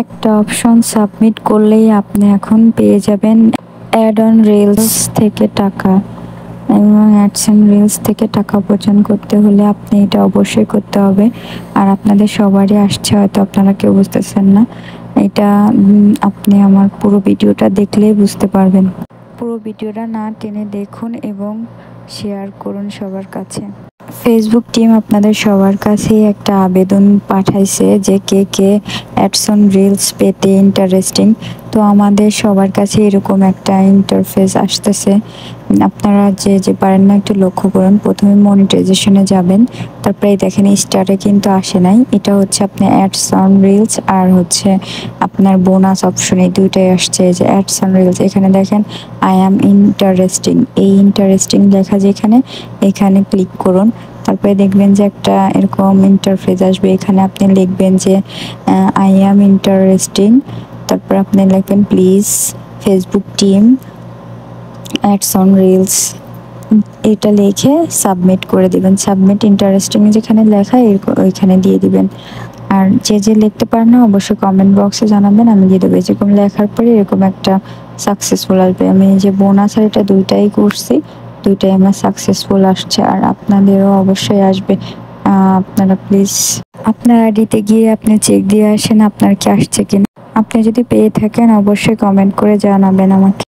একটা option submit করলেই আপনি এখন পেয়ে যাবেন অ্যাড অন রিলস থেকে টাকা, এবং অ্যাডস অন রিলস থেকে টাকা উপার্জন করতে হলে আপনি এটা অবশ্যই করতে হবে। আর আপনাদের সবারই আসছে, হয়তো আপনারা কেউ বুঝতেছেন না। এটা আপনি আমার পুরো ভিডিওটা দেখলেই বুঝতে পারবেন। পুরো ভিডিওটা না টেনে দেখুন এবং শেয়ার করুন সবার কাছে। ফেসবুক টিম আপনাদের সবার কাছেই একটা আবেদন পাঠাইছে যে কে কে অ্যাডস অন রিলস পেতে ইন্টারেস্টিং। তো আমাদের সবার কাছে এরকম একটা ইন্টারফেস আসতেছে। আপনারা যে পারেন না একটু লক্ষ্য করুন। প্রথমে মনিটাইজেশনে যাবেন, তারপরে দেখেন স্টারে কিন্তু আসে নাই, এটা হচ্ছে আপনি অ্যাডস অন রিলস আর হচ্ছে আপনার বোনাস অপশন, এই দুইটাই আসছে। যে অ্যাডস অন রিলস, এখানে দেখেন আই অ্যাম ইন্টারেস্টিং, এই ইন্টারেস্টিং লেখা যেখানে, এখানে ক্লিক করুন। তারপরে দেখবেন যে একটা এরকম ইন্টারফেস আসবে, এখানে আপনি লিখবেন যে আই অ্যাম ইন্টারেস্টিং, তারপর আপনি লিখবেন please Facebook team ads on reels, এটা লিখে সাবমিট করে দিবেন। সাবমিট ইন্টারেস্টিং যেখানে লেখা ওইখানে দিয়ে দিবেন। আর যে লিখতে পারেন না অবশ্যই কমেন্ট বক্সে জানাবেন, আমি দিয়ে দেবো। যেরকম লেখার পরে এরকম একটা সাকসেসফুল আসবে। আমি যে বোনাস আর এটা দুইটাই করছি, দুইটাই আমার সাকসেসফুল আসছে, আর আপনাদেরও অবশ্যই আসবে। আপনারা প্লিজ আপনার আইডিতে গিয়ে আপনি চেক দিয়ে আসেন আপনার কি আসছে কিনা। আপনি যদি পেয়ে থাকেন অবশ্যই কমেন্ট করে জানাবেন আমাকে।